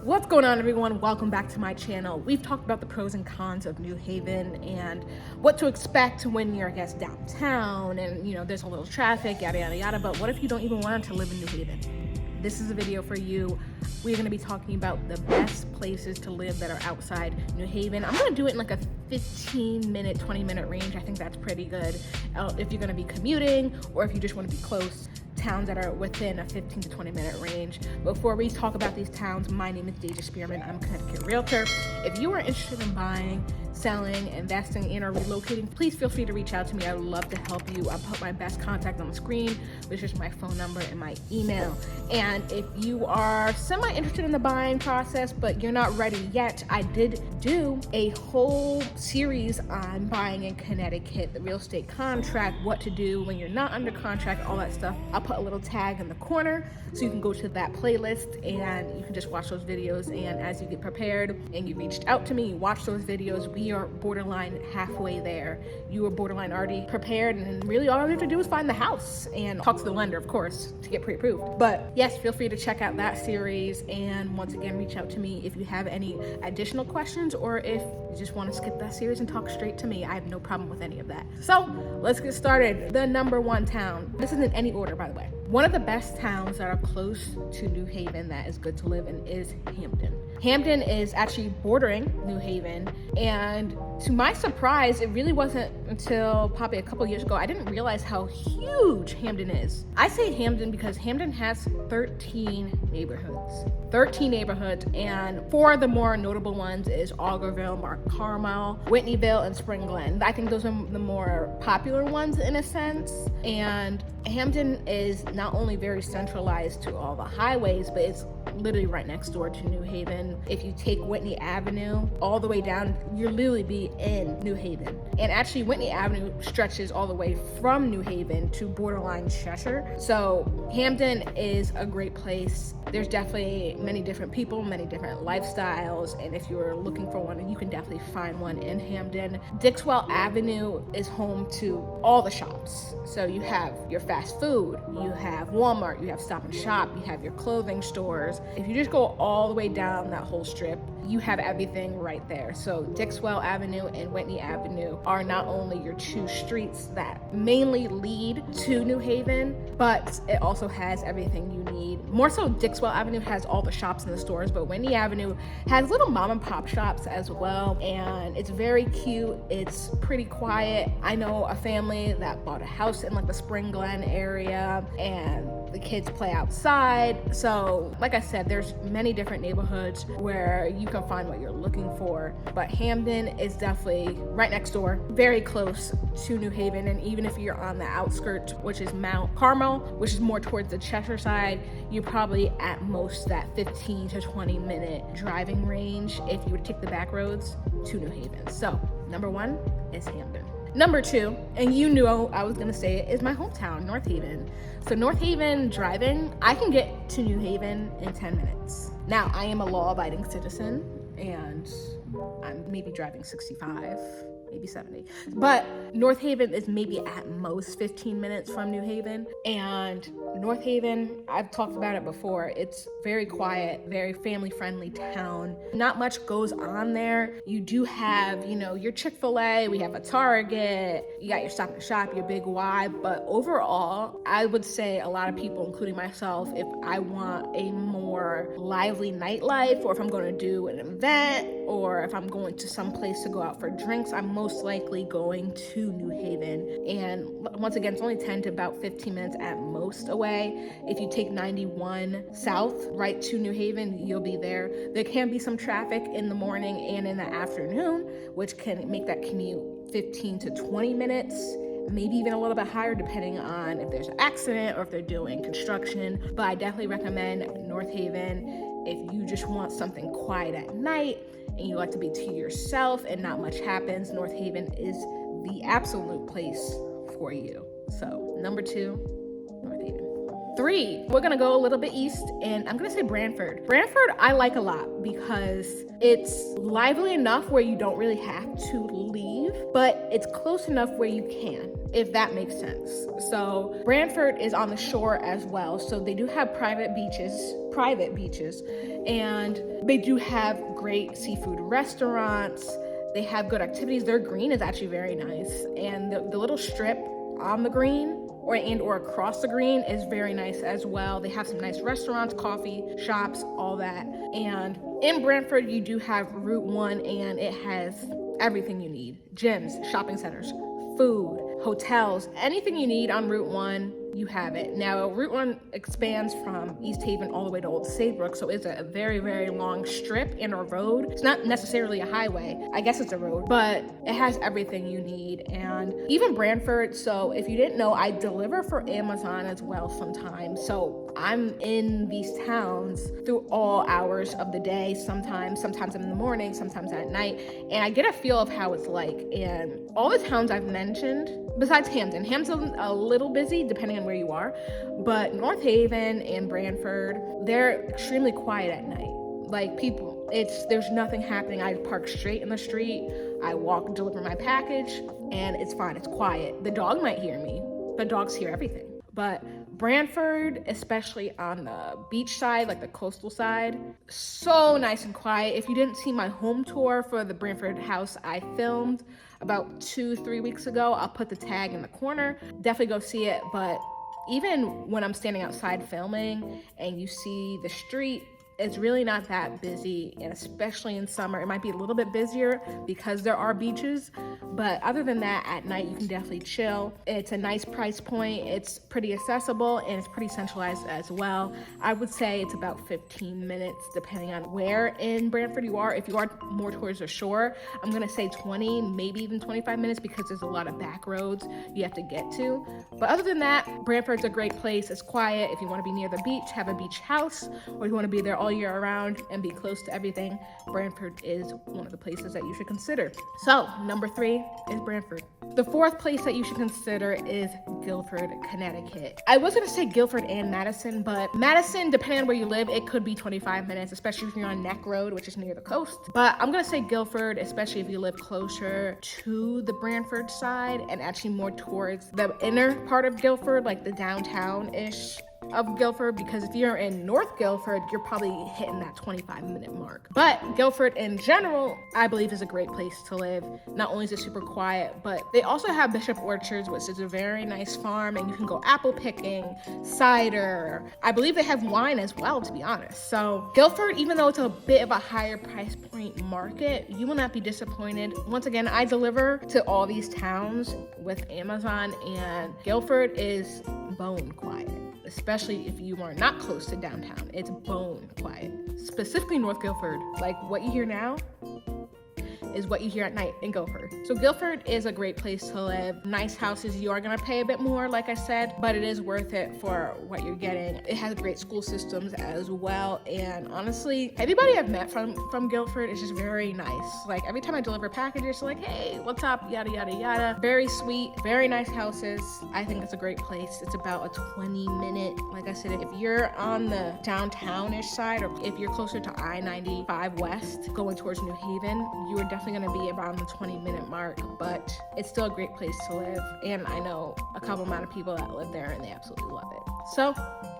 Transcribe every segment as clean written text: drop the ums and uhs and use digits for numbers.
What's going on, everyone? Welcome back to my channel. We've talked about the pros and cons of New Haven and what to expect when you're, I guess, downtown and, there's a little traffic, yada, yada, yada. But what if you don't even want to live in New Haven? This is a video for you. We're going to be talking about the best places to live that are outside New Haven. I'm going to do it in like a 15-minute, 20-minute range. I think that's pretty good if you're going to be commuting or if you just want to be close. Towns that are within a 15 to 20-minute range. Before we talk about these towns, my name is Deja Spearman. I'm a Connecticut realtor. If you are interested in buying, selling, investing in, or relocating, please feel free to reach out to me. I would love to help you. I'll put my best contact on the screen, which is my phone number and my email. And if you are semi-interested in the buying process, but you're not ready yet, I did do a whole series on buying in Connecticut, the real estate contract, what to do when you're not under contract, all that stuff. I'll put a little tag in the corner so you can go to that playlist and you can just watch those videos. And as you get prepared and you reached out to me, you watch those videos, we are borderline halfway there. You are borderline already prepared, and really all you have to do is find the house and talk to the lender, of course, to get pre-approved. But yes, feel free to check out that series, and once again, reach out to me if you have any additional questions or if you just want to skip that series and talk straight to me. I have no problem with any of that. So let's get started. The number one town. This is in any order, by the way. One of the best towns that are close to New Haven that is good to live in is Hampden. Hampden is actually bordering New Haven, and to my surprise, it really wasn't until probably a couple years ago, I didn't realize how huge Hampden is. I say Hampden because Hampden has 13 neighborhoods. 13 neighborhoods, and four of the more notable ones is Algerville, Mark Carmel, Whitneyville, and Spring Glen. I think those are the more popular ones in a sense. And Hampden is not only very centralized to all the highways, but it's literally right next door to New Haven. If you take Whitney Avenue all the way down, you'll literally be in New Haven. And actually Whitney Avenue stretches all the way from New Haven to borderline Cheshire. So Hampden is a great place. There's definitely many different people, many different lifestyles, and if you're looking for one, you can definitely find one in Hampden. Dixwell Avenue is home to all the shops. So you have your fast food, you have Walmart, you have Stop and Shop, you have your clothing stores. If you just go all the way down that whole strip, you have everything right there. So Dixwell Avenue and Whitney Avenue are not only your two streets that mainly lead to New Haven, but it also has everything you need. More so, Dixwell Avenue has all the shops and the stores, but Whitney Avenue has little mom and pop shops as well, and it's very cute. It's pretty quiet. I know a family that bought a house in like the Spring Glen area, and the kids play outside. So like I said, there's many different neighborhoods where you can find what you're looking for, but Hampden is definitely right next door, very close to New Haven. And even if you're on the outskirts, which is Mount Carmel, which is more towards the Cheshire side, you're probably at most that 15 to 20 minute driving range if you would take the back roads to New Haven. So number one is Hampden. Number two, and you knew I was gonna say it, is my hometown, North Haven. So North Haven driving, I can get to New Haven in 10 minutes. Now, I am a law-abiding citizen, and I'm maybe driving 65, maybe 70. But North Haven is maybe at most 15 minutes from New Haven. And North Haven, I've talked about it before, it's very quiet, very family-friendly town. Not much goes on there. You do have, your Chick-fil-A, we have a Target, you got your Stop and Shop, your Big Y, but overall, I would say a lot of people, including myself, if I want a more lively nightlife, or if I'm going to do an event, or if I'm going to some place to go out for drinks, I'm most likely going to New Haven. And once again, it's only 10 to about 15 minutes at most away. If you take 91 south right to New Haven, you'll be there. There can be some traffic in the morning and in the afternoon, which can make that commute 15 to 20 minutes, maybe even a little bit higher depending on if there's an accident or if they're doing construction. But I definitely recommend North Haven if you just want something quiet at night and you like to be to yourself and not much happens. North Haven is the absolute place for you. So number two, North Haven. 3, we're gonna go a little bit east, and I'm gonna say Brantford. Brantford I like a lot because it's lively enough where you don't really have to leave, but it's close enough where you can, if that makes sense. So Brantford is on the shore as well, so they do have private beaches, and they do have great seafood restaurants. They have good activities. Their green is actually very nice, and the little strip on the green or across the green is very nice as well. They have some nice restaurants, coffee shops, all that. And in Brantford, you do have Route 1, and it has everything you need: gyms, shopping centers, food, hotels, anything you need on Route 1, you have it. Now, Route 1 expands from East Haven all the way to Old Saybrook, so it's a very, very long strip and a road. It's not necessarily a highway. I guess it's a road, but it has everything you need. And even Brantford, so if you didn't know, I deliver for Amazon as well sometimes. So I'm in these towns through all hours of the day, sometimes I'm in the morning, sometimes at night, and I get a feel of how it's like. And all the towns I've mentioned, besides Hampton's a little busy depending on where you are, but North Haven and Brantford, they're extremely quiet at night. Like, people, there's nothing happening. I park straight in the street, I walk, deliver my package, and it's fine, it's quiet. The dog might hear me, but dogs hear everything. But Brantford, especially on the beach side, like the coastal side, so nice and quiet. If you didn't see my home tour for the Brantford house I filmed about 2-3 weeks ago, I'll put the tag in the corner. Definitely go see it. But even when I'm standing outside filming and you see the street, it's really not that busy, and especially in summer, it might be a little bit busier because there are beaches. But other than that, at night, you can definitely chill. It's a nice price point. It's pretty accessible, and it's pretty centralized as well. I would say it's about 15 minutes, depending on where in Brantford you are. If you are more towards the shore, I'm gonna say 20, maybe even 25 minutes, because there's a lot of back roads you have to get to. But other than that, Brantford's a great place. It's quiet. If you wanna be near the beach, have a beach house, or you wanna be there all year around and be close to everything, Brantford is one of the places that you should consider. So number 3 is Brantford. The 4th place that you should consider is Guilford, Connecticut. I was gonna say Guilford and Madison, but Madison, depending on where you live, it could be 25 minutes, especially if you're on Neck Road, which is near the coast. But I'm gonna say Guilford, especially if you live closer to the Brantford side and actually more towards the inner part of Guilford, like the downtown-ish of Guilford, because if you're in North Guilford, you're probably hitting that 25-minute mark. But Guilford in general, I believe, is a great place to live. Not only is it super quiet, but they also have Bishop Orchards, which is a very nice farm, and you can go apple picking, cider. I believe they have wine as well, to be honest. So Guilford, even though it's a bit of a higher price point market, you will not be disappointed. Once again, I deliver to all these towns with Amazon, and Guilford is bone quiet. Especially if you are not close to downtown, it's bone quiet. Specifically North Guilford, like what you hear now is what you hear at night in Guilford. So Guilford is a great place to live. Nice houses. You are gonna pay a bit more, like I said, but it is worth it for what you're getting. It has great school systems as well. And honestly, everybody I've met from Guilford is just very nice. Like every time I deliver packages, like, hey, what's up? Yada, yada, yada. Very sweet, very nice houses. I think it's a great place. It's about a 20-minute, like I said, if you're on the downtown-ish side, or if you're closer to I-95 West going towards New Haven, you are definitely going to be around the 20-minute mark, but it's still a great place to live. And I know a couple amount of people that live there and they absolutely love it. So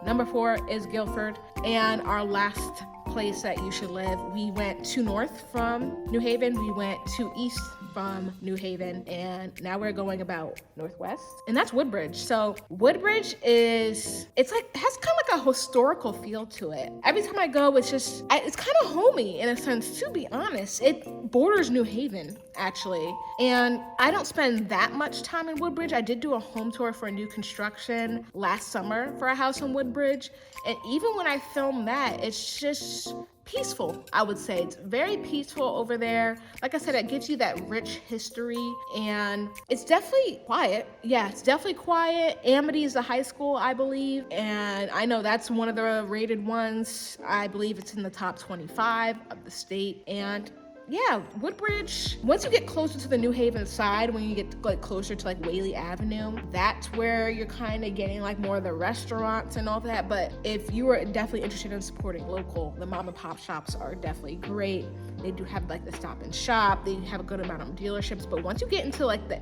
number 4 is Guilford. And our last place that you should live, we went to north from New Haven, we went to east from New Haven, and now we're going about northwest, and that's Woodbridge. So Woodbridge has kind of like a historical feel to it. Every time I go, it's kind of homey in a sense, to be honest. It borders New Haven, actually, and I don't spend that much time in Woodbridge. I did do a home tour for a new construction last summer for a house in Woodbridge, and even when I filmed that, it's just peaceful, I would say. It's very peaceful over there. Like I said, it gives you that rich history, and it's definitely quiet. Yeah, it's definitely quiet. Amity is the high school, I believe, and I know that's one of the rated ones. I believe it's in the top 25 of the state, and yeah, Woodbridge, once you get closer to the New Haven side, when you get like closer to like Whaley Avenue, that's where you're kind of getting like more of the restaurants and all that. But if you are definitely interested in supporting local, the mom and pop shops are definitely great. They do have like the Stop and Shop. They have a good amount of dealerships. But once you get into like the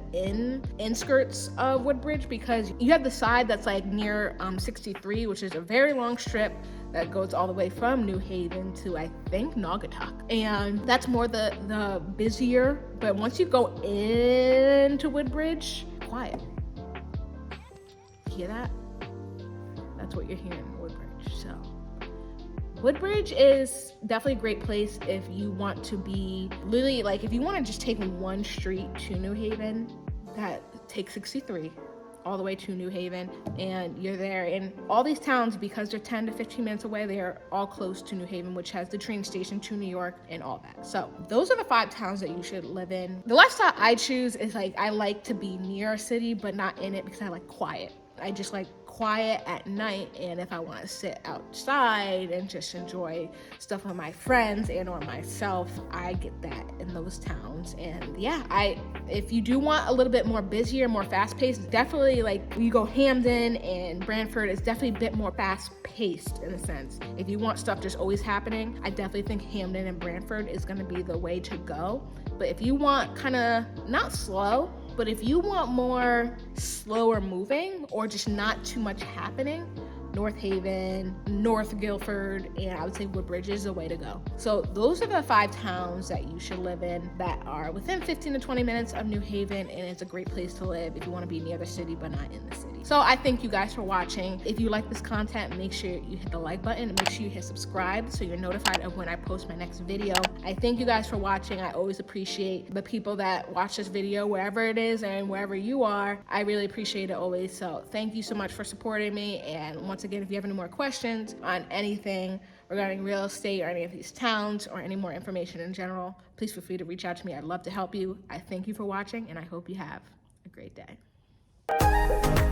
inskirts of Woodbridge, because you have the side that's like near 63, which is a very long strip that goes all the way from New Haven to, I think, Naugatuck. And that's more the busier. But once you go into Woodbridge, quiet. Hear that? That's what you're hearing in Woodbridge. So Woodbridge is definitely a great place if you want to be literally, like, if you want to just take one street to New Haven, that takes 63 all the way to New Haven, and you're there. And all these towns, because they're 10 to 15 minutes away, they are all close to New Haven, which has the train station to New York and all that. So those are the 5 towns that you should live in. The lifestyle I choose is like, I like to be near a city but not in it, because I like quiet. I just like quiet at night, and if I want to sit outside and just enjoy stuff with my friends and or myself, I get that in those towns. And yeah, if you do want a little bit more busier, more fast-paced, definitely like you go Hamden and Branford is definitely a bit more fast-paced in a sense. If you want stuff just always happening, I definitely think Hamden and Branford is going to be the way to go. But if you want kind of not slow, but if you want more slower moving or just not too much happening, North Haven, North Guilford, and I would say Woodbridge is the way to go. So those are the 5 towns that you should live in that are within 15 to 20 minutes of New Haven, and it's a great place to live if you want to be near the city but not in the city. So I thank you guys for watching. If you like this content, make sure you hit the like button and make sure you hit subscribe so you're notified of when I post my next video. I thank you guys for watching. I always appreciate the people that watch this video wherever it is and wherever you are. I really appreciate it always. So thank you so much for supporting me. And once again, if you have any more questions on anything regarding real estate or any of these towns or any more information in general, please feel free to reach out to me. I'd love to help you. I thank you for watching, and I hope you have a great day.